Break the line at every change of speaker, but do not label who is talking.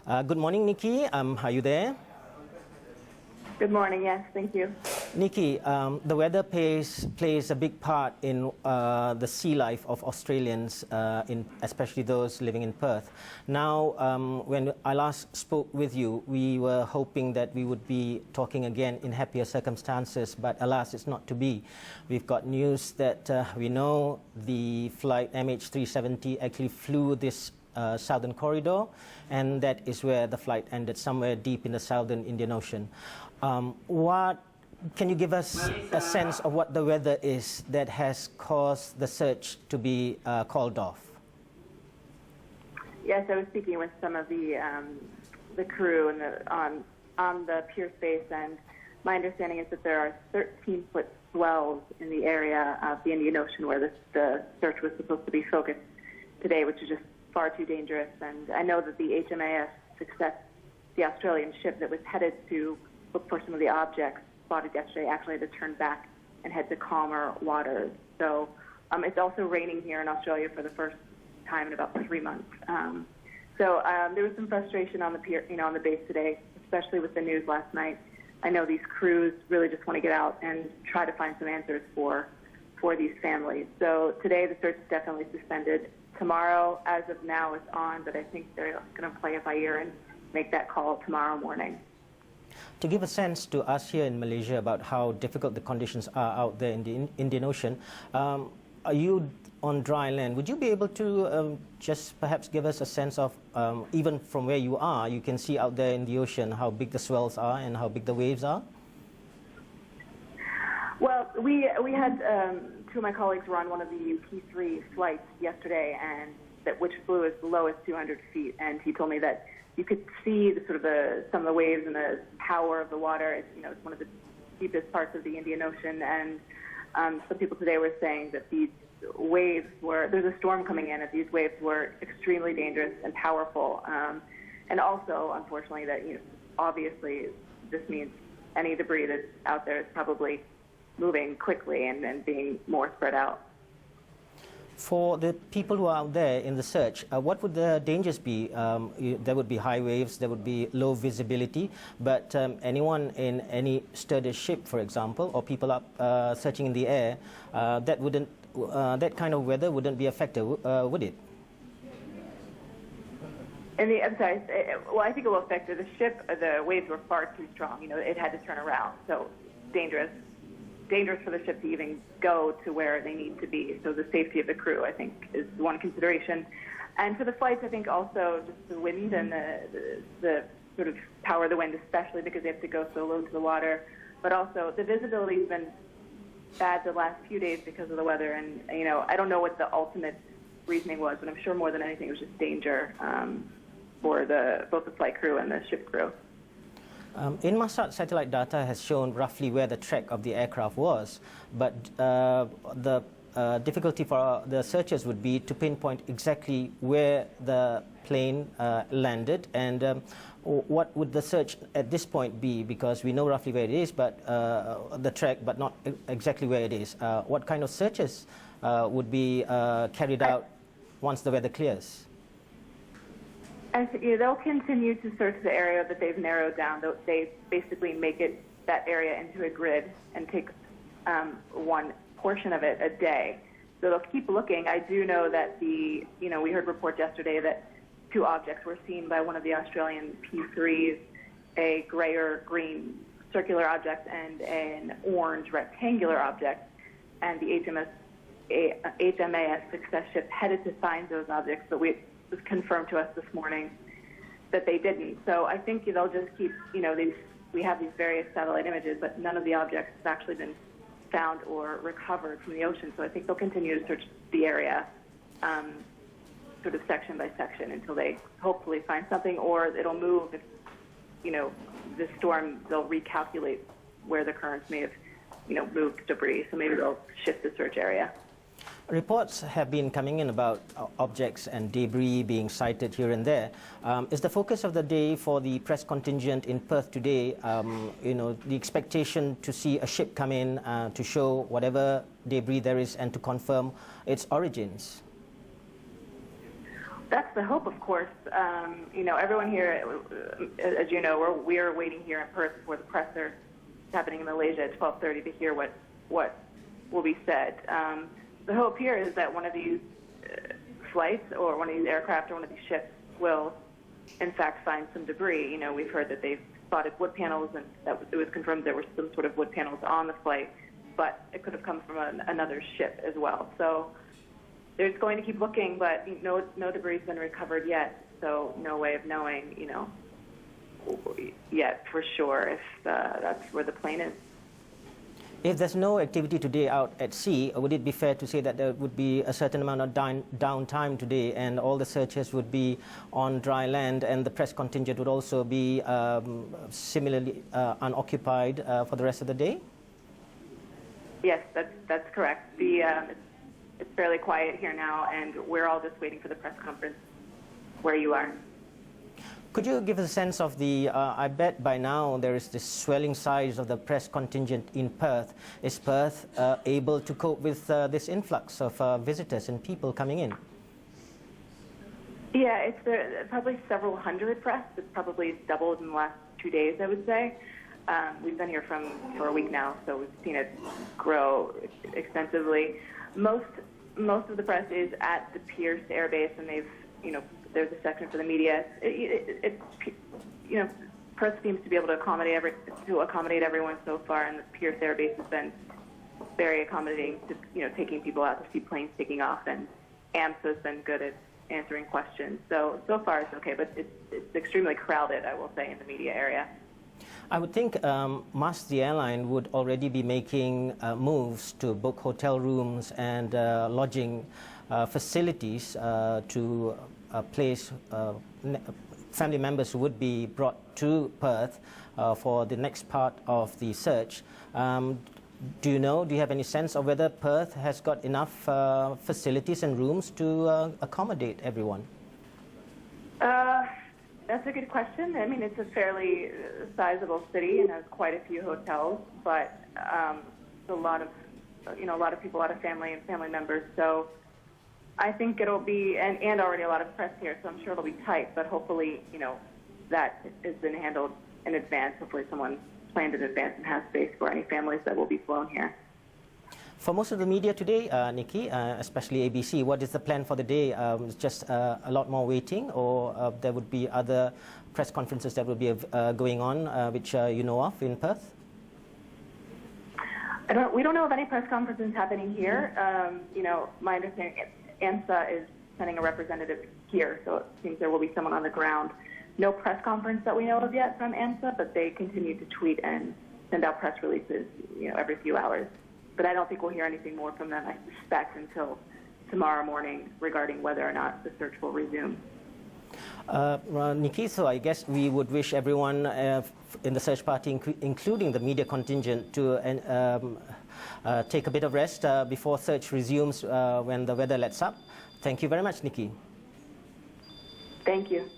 Good morning, Nikki. Are you there?
Good morning. Yes, thank you.
Nikki, the weather plays a big part in the sea life of Australians, especially those living in Perth. Now, when I last spoke with you, we were hoping that we would be talking again in happier circumstances, but alas, it's not to be. We've got news that we know the flight MH370 actually flew this southern corridor, and that is where the flight ended, somewhere deep in the southern Indian Ocean. Can you give us a sense of what the weather is that has caused the search to be called off?
Yes, I was speaking with some of the crew and on the pier space, and my understanding is that there are 13-foot swells in the area of the Indian Ocean where the search was supposed to be focused today, which is just far too dangerous. And I know that the HMAS Success, the Australian ship that was headed to look for some of the objects spotted yesterday, actually had to turn back and head to calmer waters. So it's also raining here in Australia for the first time in about 3 months. So there was some frustration on the pier, on the base today, especially with the news last night. I know these crews really just want to get out and try to find some answers for these families. So today the search is definitely suspended. Tomorrow, as of now, it's on, but I think they're going to play it by ear and make that call tomorrow morning.
To give a sense to us here in Malaysia about how difficult the conditions are out there in the Indian Ocean, are you on dry land? Would you be able to just perhaps give us a sense of, even from where you are, you can see out there in the ocean how big the swells are and how big the waves are?
Well, we had two of my colleagues were on one of the P3 flights yesterday, and which flew as low as 200 feet, and he told me that you could see some of the waves and the power of the water. It's one of the deepest parts of the Indian Ocean, and some people today were saying that these waves there's a storm coming in, and these waves were extremely dangerous and powerful. And also, unfortunately, that obviously this means any debris that's out there is probably moving quickly and being more spread out.
For the people who are out there in the search, what would the dangers be? There would be high waves, there would be low visibility, but anyone in any sturdy ship, for example, or people up searching in the air, that kind of weather wouldn't be affected, would it?
I'm sorry. Well, I think it will affect the ship. The waves were far too strong. It had to turn around, so dangerous for the ship to even go to where they need to be. So the safety of the crew, I think, is one consideration. And for the flights, I think also just the wind and the sort of power of the wind, especially because they have to go so low to the water. But also the visibility has been bad the last few days because of the weather. And, I don't know what the ultimate reasoning was, but I'm sure more than anything it was just danger for both the flight crew and the ship crew.
Inmarsat satellite data has shown roughly where the track of the aircraft was, but the difficulty for the searchers would be to pinpoint exactly where the plane landed, and what would the search at this point be, because we know roughly where it is, but the track, but not exactly where it is. What kind of searches would be carried out once the weather clears?
They'll continue to search the area that they've narrowed down. They basically make that area into a grid and take one portion of it a day. So they'll keep looking. I do know that we heard reports yesterday that 2 objects were seen by one of the Australian P3s, a gray or green circular object and an orange rectangular object, and the HMAS Success ship headed to find those objects, but it was confirmed to us this morning that they didn't. So I think they'll just keep, we have these various satellite images, but none of the objects have actually been found or recovered from the ocean. So I think they'll continue to search the area sort of section by section until they hopefully find something, or it'll move if, the storm, they'll recalculate where the currents may have, moved debris. So maybe they'll shift the search area.
Reports have been coming in about objects and debris being sighted here and there. Is the focus of the day for the press contingent in Perth today, the expectation to see a ship come in to show whatever debris there is and to confirm its origins?
That's the hope, of course. Everyone here, as you know, we are waiting here in Perth for the presser happening in Malaysia at 12:30 to hear what will be said. The hope here is that one of these flights or one of these aircraft or one of these ships will, in fact, find some debris. We've heard that they've spotted wood panels, and it was confirmed there were some sort of wood panels on the flight, but it could have come from another ship as well. So there's going to keep looking, but no debris has been recovered yet, so no way of knowing, yet for sure if that's where the plane is.
If there's no activity today out at sea, would it be fair to say that there would be a certain amount of downtime today and all the searches would be on dry land and the press contingent would also be similarly unoccupied for the rest of the day?
Yes, that's correct. It's fairly quiet here now, and we're all just waiting for the press conference where you are.
Could you give us a sense of I bet by now there is this swelling size of the press contingent in Perth. Is Perth able to cope with this influx of visitors and people coming in?
Yeah, it's probably several hundred press. It's probably doubled in the last 2 days, I would say. We've been here for a week now, so we've seen it grow extensively. Most of the press is at the Pierce Air Base, and there's a section for the media. Perth seems to be able to accommodate everyone so far, and the Pierce Air Base has been very accommodating to taking people out to see planes taking off, and AMSA has been good at answering questions. So far it's okay, but it's extremely crowded, I will say, in the media area.
I would think MH370, the airline, would already be making moves to book hotel rooms and lodging facilities to place family members who would be brought to Perth for the next part of the search. Do you have any sense of whether Perth has got enough facilities and rooms to accommodate everyone?
That's a good question. I mean, it's a fairly sizable city and has quite a few hotels, but a lot of people, a lot of family and family members. So I think it'll be, and already a lot of press here, so I'm sure it'll be tight, but hopefully, that has been handled in advance. Hopefully someone planned in advance and has space for any families that will be flown here.
For most of the media today, Nikki, especially ABC, what is the plan for the day? Just a lot more waiting, or there would be other press conferences that would be going on, which you know of in Perth?
We don't know of any press conferences happening here. My understanding is AMSA is sending a representative here, so it seems there will be someone on the ground. No press conference that we know of yet from AMSA, but they continue to tweet and send out press releases, every few hours. But I don't think we'll hear anything more from them, I suspect, until tomorrow morning regarding whether or not the search will resume.
Nikki, so I guess we would wish everyone in the search party, including the media contingent, to take a bit of rest before search resumes when the weather lets up. Thank you very much, Nikki.
Thank you.